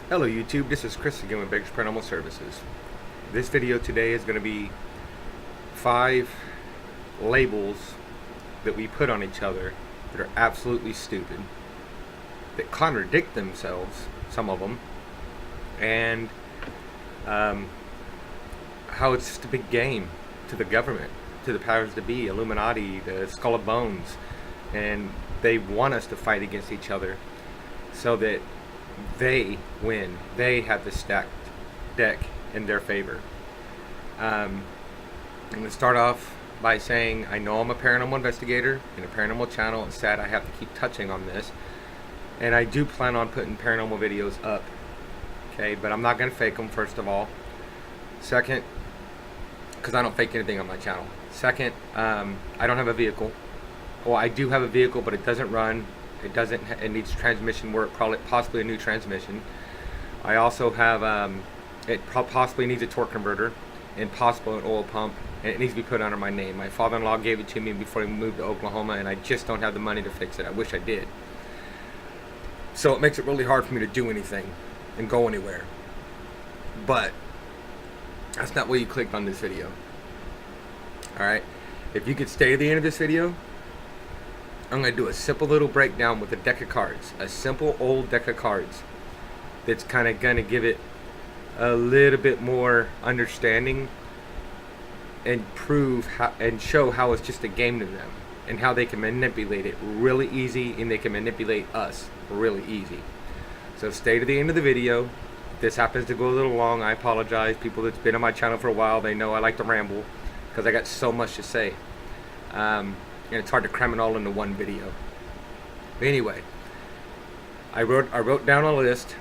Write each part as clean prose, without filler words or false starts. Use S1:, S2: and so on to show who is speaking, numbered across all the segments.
S1: Hello YouTube, this is Chris again with Baker's Paranormal Services. This video today is going to be 5 labels that we put on each other that are absolutely stupid, that contradict themselves, some of them, and how it's just a big game to the government, to the powers that be, Illuminati, the Skull of Bones, and they want us to fight against each other so that they win. They have the stacked deck in their favor. I'm going to start off by saying I know I'm a paranormal investigator in a paranormal channel. It's sad I have to keep touching on this, and I do plan on putting paranormal videos up, okay, but I'm not going to fake them, first of all. Second, because I don't fake anything on my channel. Second, I don't have a vehicle. Well, I do have a vehicle, but it doesn't run. It needs transmission work, probably possibly a new transmission. I also have it possibly needs a torque converter and possibly an oil pump, and it needs to be put under my name. My father-in-law gave it to me before he moved to Oklahoma, and I just don't have the money to fix it. I wish I did. So it makes it really hard for me to do anything and go anywhere. But that's not why you clicked on this video. Alright, if you could stay to the end of this video, I'm going to do a simple little breakdown with a deck of cards. A simple old deck of cards that's kind of going to give it a little bit more understanding and prove how, and show how it's just a game to them and how they can manipulate it really easy, and they can manipulate us really easy. So stay to the end of the video. If this happens to go a little long, I apologize. People that's been on my channel for a while, they know I like to ramble because I got so much to say. And it's hard to cram it all into one video. But anyway, I wrote down a list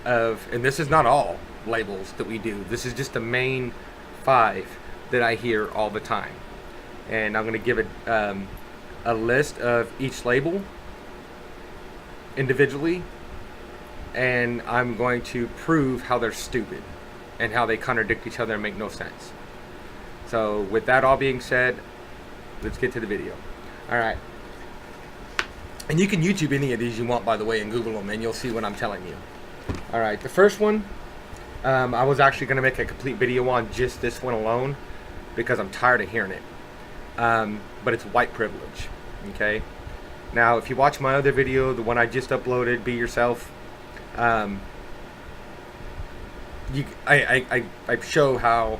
S1: of, and this is not all labels that we do. This is just the main 5 that I hear all the time. And I'm going to give a list of each label individually, and I'm going to prove how they're stupid and how they contradict each other and make no sense. So with that all being said, let's get to the video. Alright. And you can YouTube any of these you want, by the way, and Google them, and you'll see what I'm telling you. Alright, the first one, I was actually going to make a complete video on just this one alone because I'm tired of hearing it. But it's white privilege. Okay? Now, if you watch my other video, the one I just uploaded, Be Yourself, I show how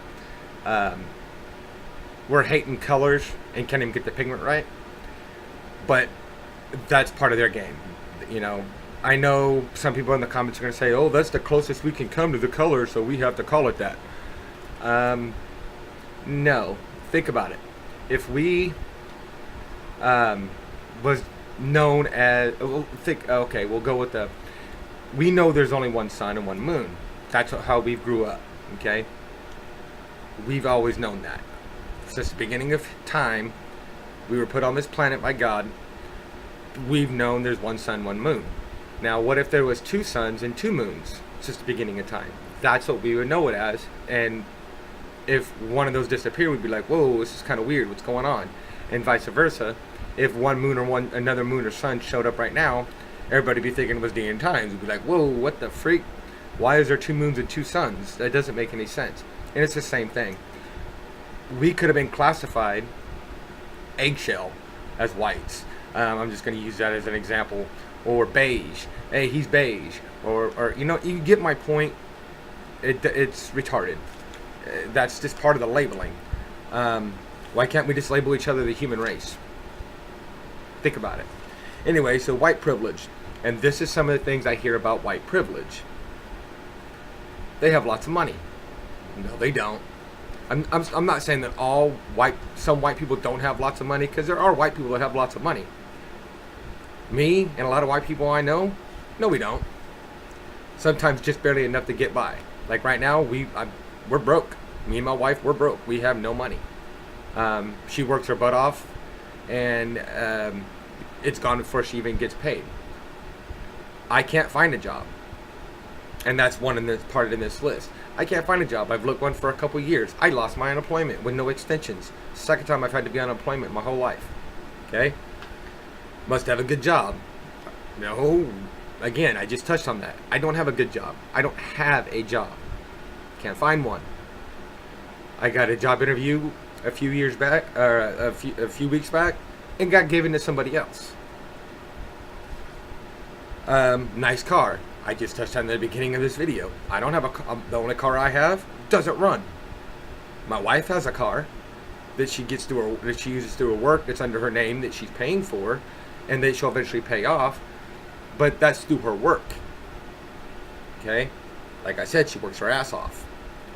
S1: we're hating colors and can't even get the pigment right. But that's part of their game. You know, I know some people in the comments are going to say, oh, that's the closest we can come to the color, so we have to call it that. No. Think about it. If we was known as, okay, we'll go with we know there's only one sun and one moon. That's how we grew up, okay? We've always known that. Since the beginning of time, we were put on this planet by God. We've known there's one sun, one moon. Now, what if there was 2 suns and 2 moons since the beginning of time? That's what we would know it as. And if one of those disappeared, we'd be like, whoa, this is kind of weird. What's going on? And vice versa. If one moon or another moon or sun showed up right now, everybody'd be thinking it was the end times. We'd be like, whoa, what the freak? Why is there 2 moons and 2 suns? That doesn't make any sense. And it's the same thing. We could have been classified eggshell as whites. I'm just going to use that as an example. Or beige. Hey, he's beige. Or you know, you get my point. It's retarded. That's just part of the labeling. Why can't we just label each other the human race? Think about it. Anyway, so white privilege. And this is some of the things I hear about white privilege. They have lots of money. No, they don't. I'm not saying that some white people don't have lots of money, because there are white people that have lots of money. Me and a lot of white people I know, no, we don't. Sometimes just barely enough to get by. Like right now, we're broke. Me and my wife, we're broke. We have no money. She works her butt off, and it's gone before she even gets paid. I can't find a job. And that's one in this part in this list. I can't find a job. I've looked one for a couple years. I lost my unemployment with no extensions. Second time I've had to be on unemployment my whole life. Okay? Must have a good job. No, again, I just touched on that. I don't have a good job. I don't have a job. Can't find one. I got a job interview a few years back, or a few weeks back, and got given to somebody else. Nice car. I just touched on the beginning of this video. I don't have the only car I have doesn't run. My wife has a car that she uses through her work, that's under her name, that she's paying for, and that she'll eventually pay off. But that's through her work. Okay? Like I said, she works her ass off.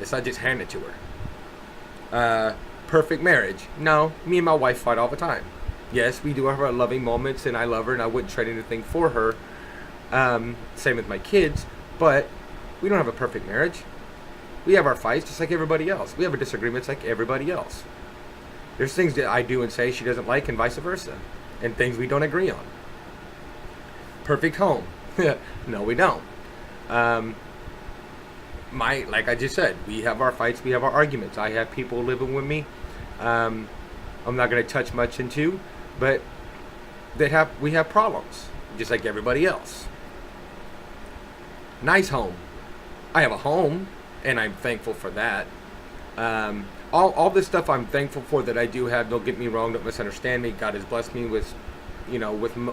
S1: It's not just handed to her. Perfect marriage. No, me and my wife fight all the time. Yes, we do have our loving moments, and I love her, and I wouldn't trade anything for her. Same with my kids, but we don't have a perfect marriage. We have our fights just like everybody else. We have our disagreements like everybody else. There's things that I do and say she doesn't like, and vice versa, and things we don't agree on. Perfect home. No, we don't. Like I just said, we have our fights, we have our arguments. I have people living with me. I'm not going to touch much into, but we have problems, just like everybody else. Nice home. I have a home, and I'm thankful for that. All this stuff I'm thankful for that I do have. Don't get me wrong. Don't misunderstand me. God has blessed me with,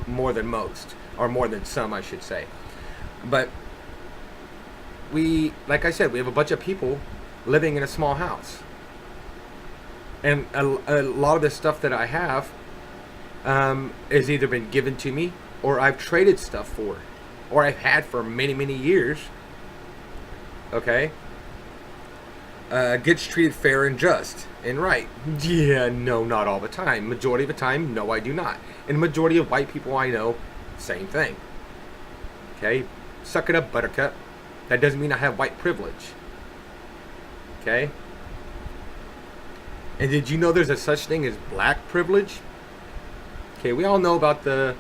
S1: more than most, or more than some, I should say. But like I said, we have a bunch of people living in a small house, and a lot of the stuff that I have has either been given to me, or I've traded stuff for, or I've had for many, many years. Okay? Gets treated fair and just and right. Yeah, no, not all the time. Majority of the time, no, I do not. And the majority of white people I know, same thing. Okay? Suck it up, buttercup. That doesn't mean I have white privilege. Okay? And did you know there's a such thing as black privilege? Okay, we all know about the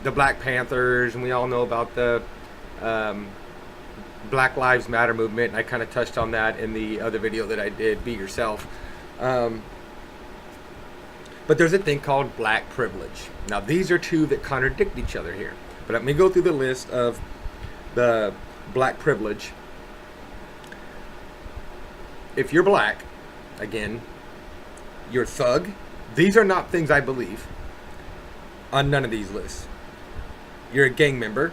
S1: Black Panthers, and we all know about the Black Lives Matter movement. And I kind of touched on that in the other video that I did, Be Yourself. But there's a thing called black privilege. Now, these are two that contradict each other here. But let me go through the list of the black privilege. If you're black, again, you're a thug. These are not things I believe on none of these lists. You're a gang member.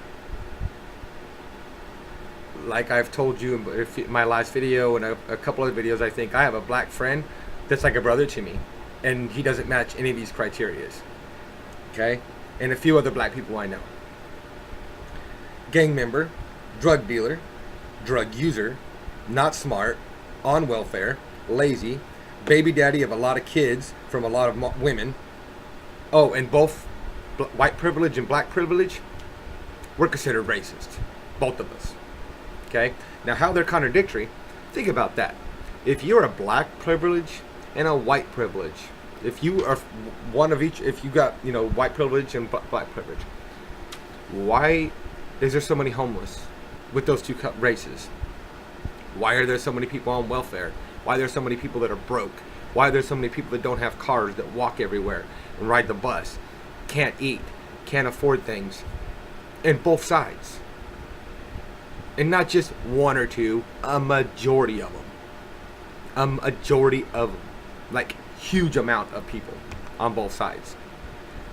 S1: Like I've told you in my last video and a couple other videos, I think I have a black friend that's like a brother to me, and he doesn't match any of these criterias. Okay? And a few other black people I know. Gang member, drug dealer, drug user, not smart, on welfare, lazy, baby daddy of a lot of kids from a lot of women. Oh, and both white privilege and black privilege, we're considered racist. Both of us. Okay? Now, how they're contradictory, think about that. If you're a black privilege and a white privilege, if you are one of each, if you got, white privilege and black privilege, why is there so many homeless with those two races? Why are there so many people on welfare? Why are there so many people that are broke? Why are there so many people that don't have cars, that walk everywhere and ride the bus, can't eat, can't afford things? And both sides. And not just one or two, a majority of them. A majority of them. Like, huge amount of people on both sides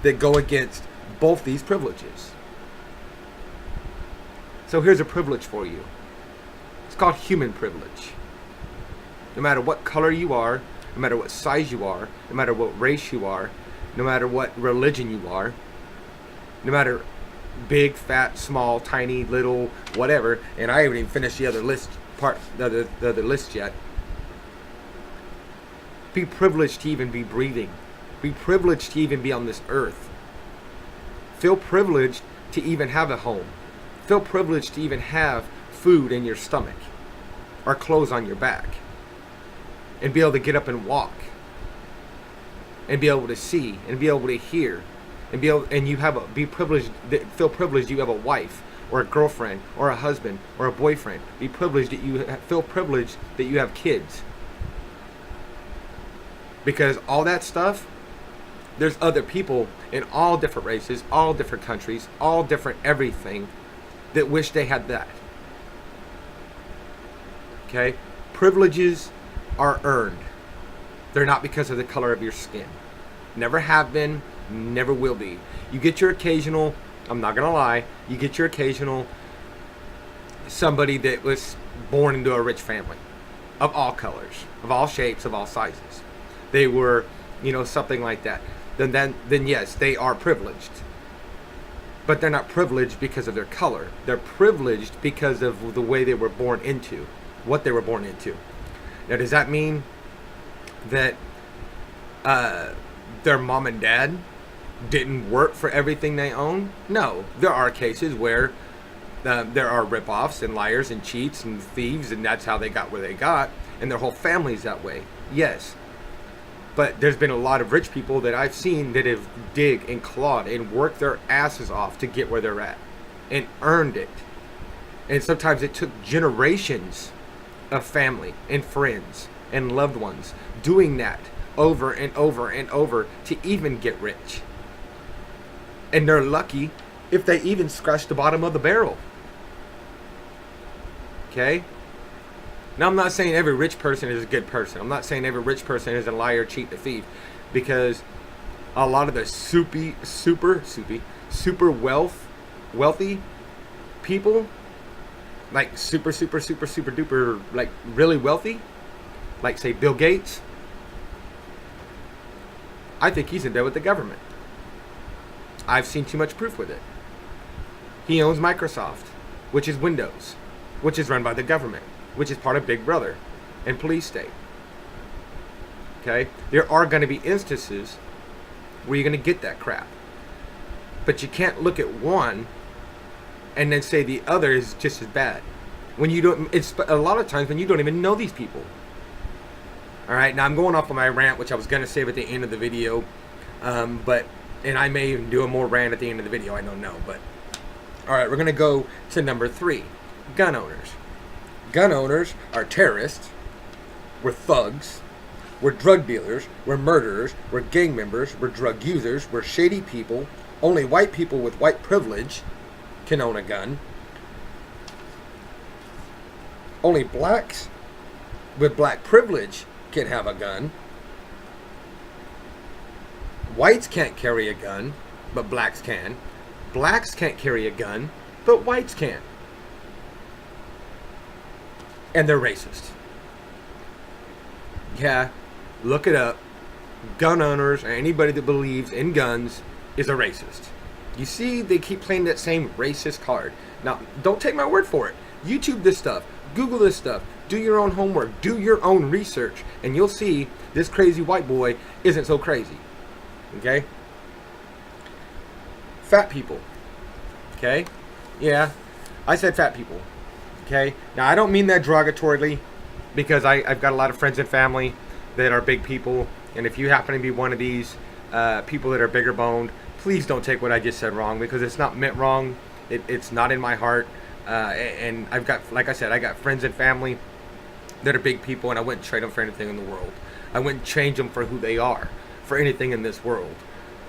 S1: that go against both these privileges. So here's a privilege for you. It's called human privilege. No matter what color you are, no matter what size you are, no matter what race you are, no matter what religion you are, no matter big, fat, small, tiny, little, whatever, and I haven't even finished the other list the other list yet. Be privileged to even be breathing. Be privileged to even be on this earth. Feel privileged to even have a home. Feel privileged to even have food in your stomach or clothes on your back, and be able to get up and walk, and be able to see, and be able to hear, and be privileged. Feel privileged you have a wife or a girlfriend or a husband or a boyfriend. Be privileged that you feel privileged that you have kids, because all that stuff there's other people in all different races, all different countries, all different everything that wish they had that. Okay? Privileges are earned. They're not because of the color of your skin. Never have been, never will be. You get your occasional, I'm not going to lie, you get your occasional somebody that was born into a rich family of all colors, of all shapes, of all sizes. They were, something like that. Then yes, they are privileged. But they're not privileged because of their color. They're privileged because of the way they were born into, what they were born into. Now, does that mean that their mom and dad didn't work for everything they own? No. There are cases where there are rip-offs and liars and cheats and thieves, and that's how they got where they got, and their whole family's that way. Yes. But there's been a lot of rich people that I've seen that have dig and clawed and worked their asses off to get where they're at and earned it. And sometimes it took generations of family and friends and loved ones doing that over and over and over to even get rich. And they're lucky if they even scratch the bottom of the barrel. Okay? Now, I'm not saying every rich person is a good person. I'm not saying every rich person is a liar, cheat, and thief. Because a lot of the super wealthy people, like super duper, like really wealthy, like say Bill Gates, I think he's in there with the government. I've seen too much proof with it. He owns Microsoft, which is Windows, which is run by the government, which is part of Big Brother and police state. Okay? There are going to be instances where you're going to get that crap. But you can't look at one and then say the other is just as bad. When you don't, it's a lot of times when you don't even know these people. All right, now I'm going off on my rant, which I was going to save at the end of the video. And I may even do a more rant at the end of the video, I don't know. But, all right, we're going to go to number 3, gun owners. Gun owners are terrorists, we're thugs, we're drug dealers, we're murderers, we're gang members, we're drug users, we're shady people. Only white people with white privilege can own a gun. Only blacks with black privilege can have a gun. Whites can't carry a gun, but blacks can. Blacks can't carry a gun, but whites can. And they're racist. Yeah, look it up. Gun owners or anybody that believes in guns is a racist. You see, they keep playing that same racist card. Now, don't take my word for it. YouTube this stuff. Google this stuff. Do your own homework. Do your own research. And you'll see this crazy white boy isn't so crazy. Okay? Fat people. Okay? Yeah, I said fat people. Okay? Now, I don't mean that derogatorily, because I've got a lot of friends and family that are big people. And if you happen to be one of these people that are bigger boned, please don't take what I just said wrong, because it's not meant wrong. It's not in my heart. And I've got, like I said, I got friends and family that are big people, and I wouldn't trade them for anything in the world. I wouldn't change them for who they are, for anything in this world.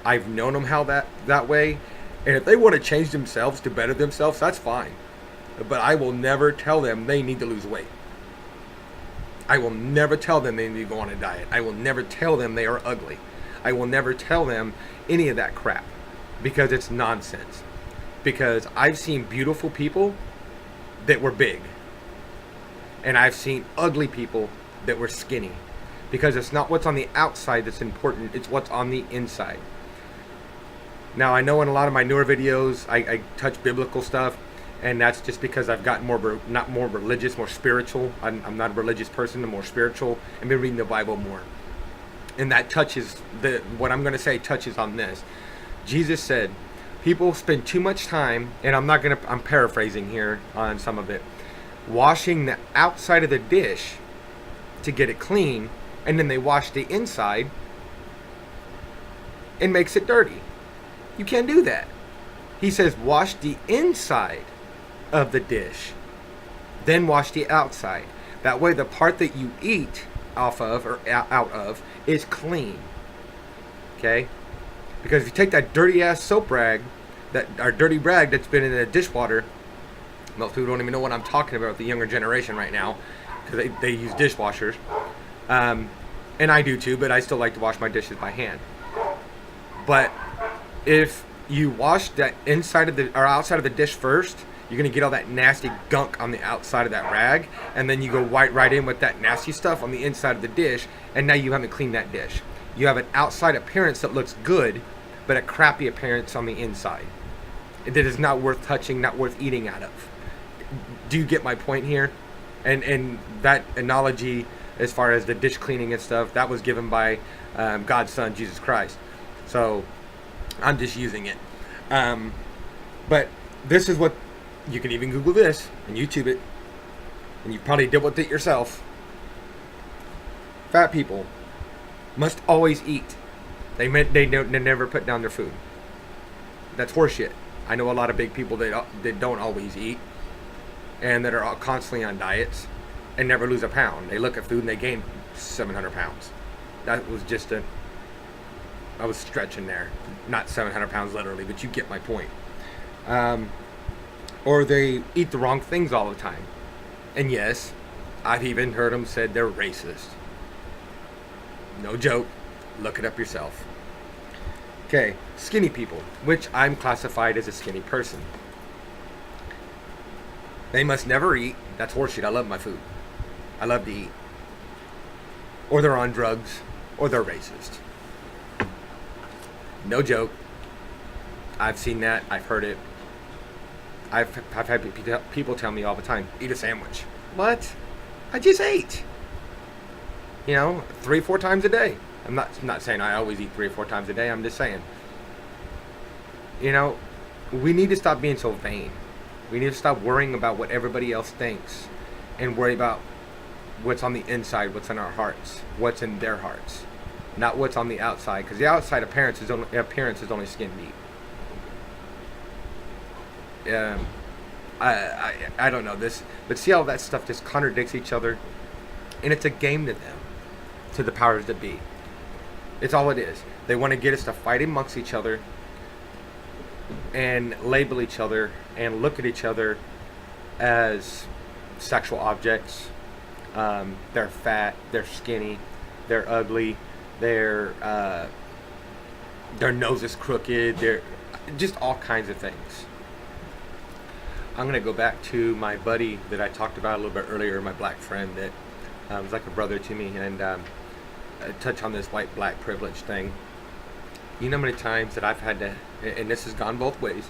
S1: I've known them how that way, and if they want to change themselves to better themselves, that's fine. But I will never tell them they need to lose weight. I will never tell them they need to go on a diet. I will never tell them they are ugly. I will never tell them any of that crap, because it's nonsense. Because I've seen beautiful people that were big, and I've seen ugly people that were skinny. Because it's not what's on the outside that's important, it's what's on the inside. Now, I know in a lot of my newer videos, I touch biblical stuff, and that's just because I've gotten not more religious, more spiritual. I'm not a religious person, I'm more spiritual, and been reading the Bible more. And that touches, what I'm going to say touches on this. Jesus said, people spend too much time, and I'm paraphrasing here on some of it, washing the outside of the dish to get it clean, and then they wash the inside and makes it dirty. You can't do that. He says wash the inside of the dish, then wash the outside. That way the part that you eat off of or out of is clean. Okay? Because if you take that dirty ass soap rag, that our dirty rag that's been in the dishwater, most people don't even know what I'm talking about with the younger generation right now, because they use dishwashers. And I do too, but I still like to wash my dishes by hand. But if you wash that inside of the or outside of the dish first, you're gonna get all that nasty gunk on the outside of that rag, and then you go right in with that nasty stuff on the inside of the dish, and now you haven't cleaned that dish. You have an outside appearance that looks good, but a crappy appearance on the inside. That is not worth touching, not worth eating out of. Do you get my point here? And that analogy, as far as the dish cleaning and stuff, that was given by God's Son, Jesus Christ. So I'm just using it. But this is what, you can even Google this and YouTube it, and you probably dealt with it yourself. Fat people must always eat. They never put down their food. That's horseshit. I know a lot of big people that don't always eat, and that are constantly on diets and never lose a pound. They look at food and they gain 700 pounds. That was just I was stretching there. Not 700 pounds literally, but you get my point. Or they eat the wrong things all the time. And yes, I've even heard them said they're racist. No joke. Look it up yourself. Okay, skinny people, which I'm classified as a skinny person. They must never eat. That's horseshit. I love my food. I love to eat. Or they're on drugs, or they're racist. No joke. I've seen that. I've heard it. I've had people tell me all the time, eat a sandwich. What? I just ate. 3-4 times a day. I'm not saying I always eat 3 or 4 times a day. I'm just saying. We need to stop being so vain. We need to stop worrying about what everybody else thinks, and worry about what's on the inside, what's in our hearts, what's in their hearts, not what's on the outside. Because the outside appearance is only skin deep. I don't know this, but see how that stuff just contradicts each other, and it's a game to them, to the powers that be. It's all it is. They want to get us to fight amongst each other, and label each other, and look at each other as sexual objects. They're fat, they're skinny, they're ugly, their nose is crooked, they're just all kinds of things. I'm gonna go back to my buddy that I talked about a little bit earlier, my black friend that was like a brother to me, and touch on this white-black privilege thing. You know how many times that I've had to, and this has gone both ways,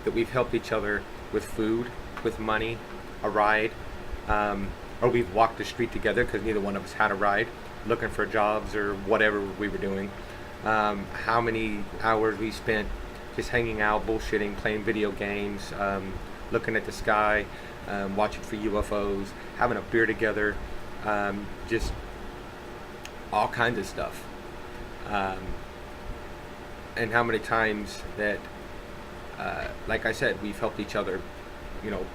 S1: that we've helped each other with food, with money, a ride, or we've walked the street together because neither one of us had a ride, looking for jobs or whatever we were doing. How many hours we spent just hanging out, bullshitting, playing video games, looking at the sky, watching for UFOs, having a beer together, just all kinds of stuff. And how many times that, like I said, we've helped each other,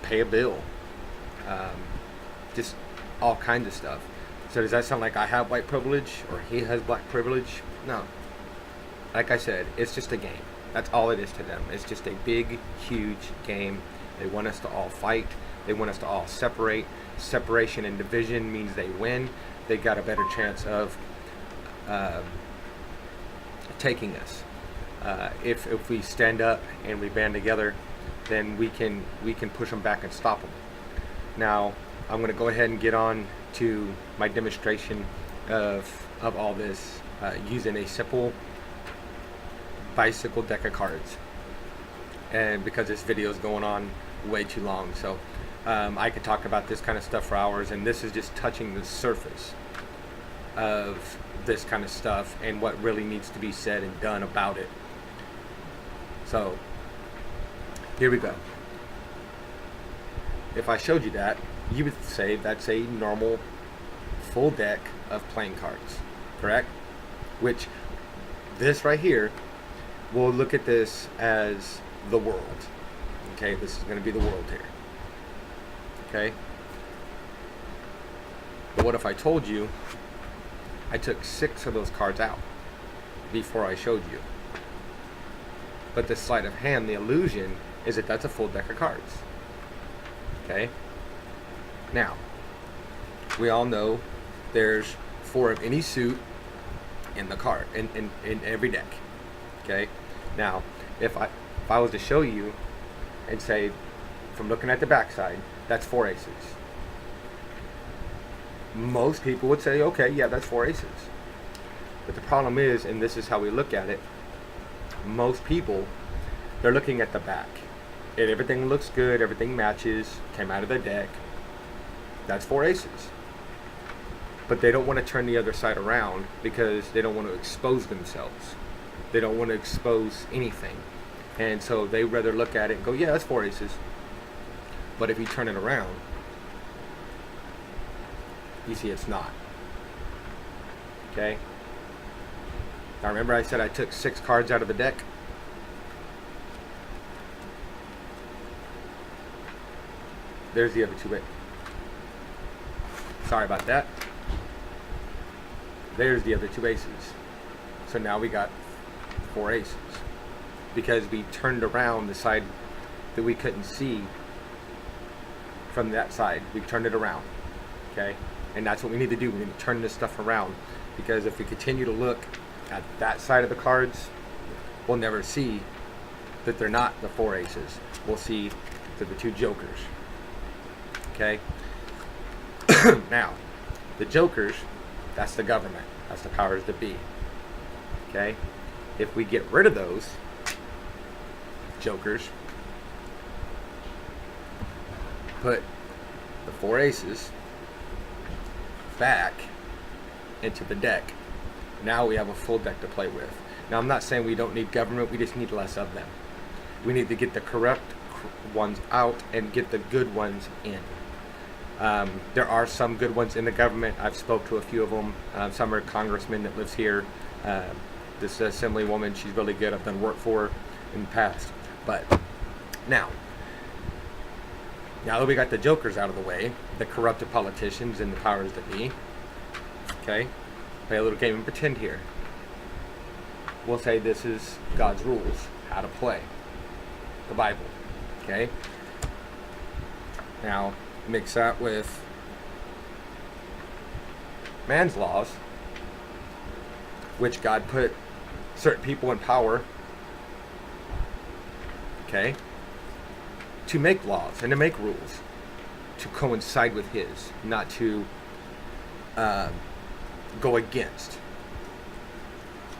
S1: pay a bill, just all kinds of stuff. So does that sound like I have white privilege or he has black privilege? No. Like I said, it's just a game. That's all it is to them. It's just a big, huge game. They want us to all fight. They want us to all separate. Separation and division means they win. They got a better chance of taking us. If we stand up and we band together, then we can push them back and stop them. Now, I'm going to go ahead and get on to my demonstration of all this using a simple bicycle deck of cards. And because this video is going on way too long, so I could talk about this kind of stuff for hours, and this is just touching the surface of this kind of stuff and what really needs to be said and done about it. So here we go. If I showed you that, you would say that's a normal full deck of playing cards, correct? Which this right here, we'll look at this as the world. Okay, this is going to be the world here. Okay? But what if I told you I took 6 of those cards out before I showed you? But the sleight of hand, the illusion, is that that's a full deck of cards. Okay? Now, we all know there's 4 of any suit in the card, in every deck. Okay? Now, if I was to show you and say, from looking at the backside, that's 4 aces. Most people would say, okay, yeah, that's 4 aces. But the problem is, and this is how we look at it, most people, they're looking at the back. And everything looks good, everything matches, came out of the deck. That's 4 aces. But they don't want to turn the other side around because they don't want to expose themselves. They don't want to expose anything. And so they rather look at it and go, yeah, that's 4 aces. But if you turn it around, you see it's not. Okay? Now remember I said I took 6 cards out of the deck? There's the other 2 Sorry about that. There's the other 2 aces. So now we got 4 aces. Because we turned around the side that we couldn't see from that side. We turned it around. Okay? And that's what we need to do. We need to turn this stuff around. Because if we continue to look at that side of the cards, we'll never see that they're not the 4 aces. We'll see that the 2 jokers. Okay? Now, the jokers, that's the government. That's the powers that be. Okay? If we get rid of those jokers, put the 4 aces back into the deck, now we have a full deck to play with. Now, I'm not saying we don't need government, we just need less of them. We need to get the corrupt ones out and get the good ones in. There are some good ones in the government. I've spoke to a few of them. Some are congressmen that lives here. This assemblywoman, she's really good. I've done work for her in the past. But now that we got the jokers out of the way, the corrupted politicians and the powers that be, okay, play a little game and pretend here. We'll say this is God's rules, how to play the Bible, okay? Now, mix that with man's laws, which God put certain people in power, okay, to make laws and to make rules to coincide with his, not to go against.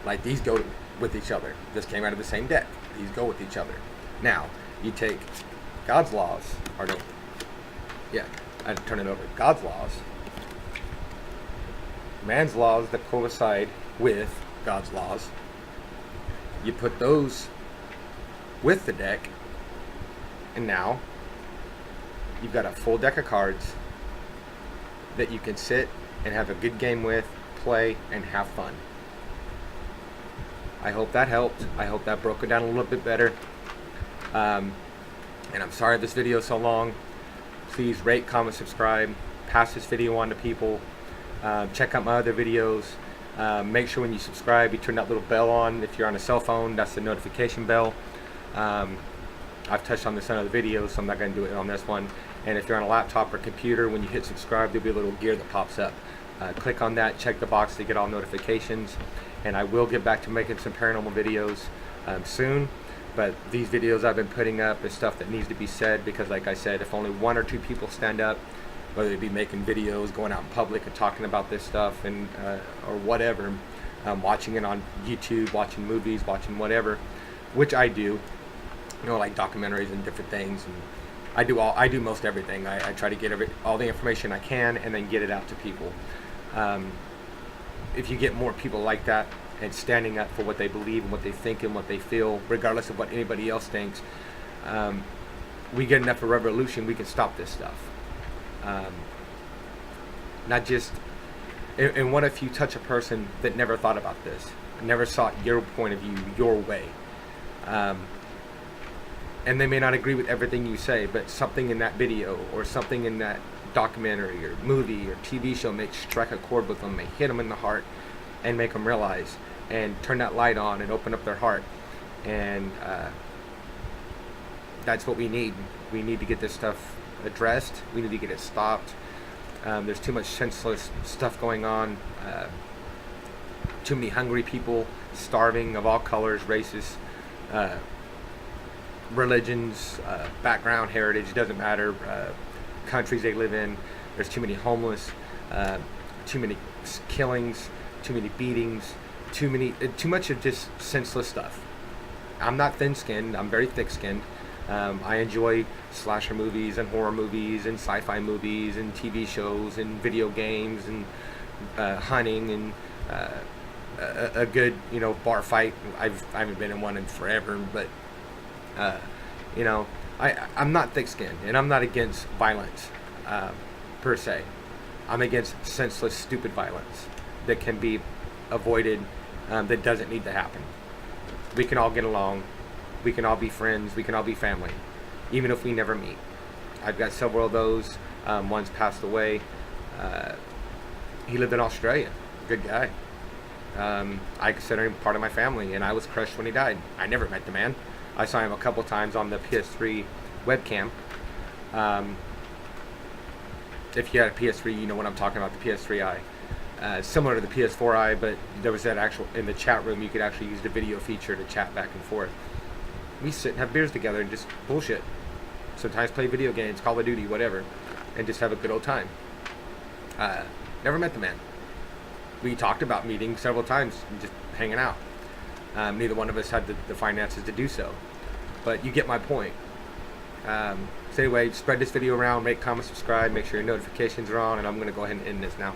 S1: Like these go with each other. This came out of the same deck. These go with each other. Now, you take God's laws, or no, yeah, I'd turn it over. God's laws, man's laws that coincide with God's laws, you put those with the deck, and now you've got a full deck of cards that you can sit and have a good game with, play, and have fun. I hope that helped. I hope that broke it down a little bit better. And I'm sorry this video is so long. Please rate, comment, subscribe. Pass this video on to people. Check out my other videos. Make sure when you subscribe, you turn that little bell on. If you're on a cell phone, that's the notification bell. I've touched on this in other videos, so I'm not going to do it on this one. And if you're on a laptop or computer, when you hit subscribe, there'll be a little gear that pops up. Click on that, check the box to get all notifications. And I will get back to making some paranormal videos soon. But these videos I've been putting up is stuff that needs to be said, because like I said, if only 1 or 2 people stand up, whether they be making videos, going out in public and talking about this stuff, and or whatever, watching it on YouTube, watching movies, watching whatever, which I do, you know, like documentaries and different things, and I do most everything. I try to get all the information I can and then get it out to people. If you get more people like that and standing up for what they believe and what they think and what they feel, regardless of what anybody else thinks, we get enough of a revolution, we can stop this stuff. Not just, and what if you touch a person that never thought about this, never saw your point of view, your way, and they may not agree with everything you say, but something in that video or something in that documentary or movie or TV show may strike a chord with them, may hit them in the heart and make them realize and turn that light on and open up their heart and that's what we need. We need to get this stuff addressed. We need to get it stopped. There's too much senseless stuff going on. Too many hungry people starving of all colors, races, religions, background, heritage, doesn't matter, countries they live in. There's too many homeless, too many killings, too many beatings, too much of just senseless stuff. I'm not thin-skinned. I'm very thick-skinned. I enjoy slasher movies and horror movies and sci-fi movies and TV shows and video games and hunting and a good, bar fight. I haven't been in one in forever, but I'm not thick-skinned, and I'm not against violence per se. I'm against senseless, stupid violence that can be avoided, that doesn't need to happen. We can all get along. We can all be friends. We can all be family, even if we never meet. I've got several of those. One's passed away. He lived in Australia. Good guy. I consider him part of my family, and I was crushed when he died. I never met the man. I saw him a couple times on the PS3 webcam. If you had a PS3, you know what I'm talking about, the PS3i. Similar to the PS4i, but there was that actual, in the chat room, you could actually use the video feature to chat back and forth. We sit and have beers together and just bullshit. Sometimes play video games, Call of Duty, whatever, and just have a good old time. Never met the man. We talked about meeting several times, and just hanging out. Neither one of us had the finances to do so. But you get my point. So anyway, spread this video around, make comments, subscribe, make sure your notifications are on, and I'm going to go ahead and end this now.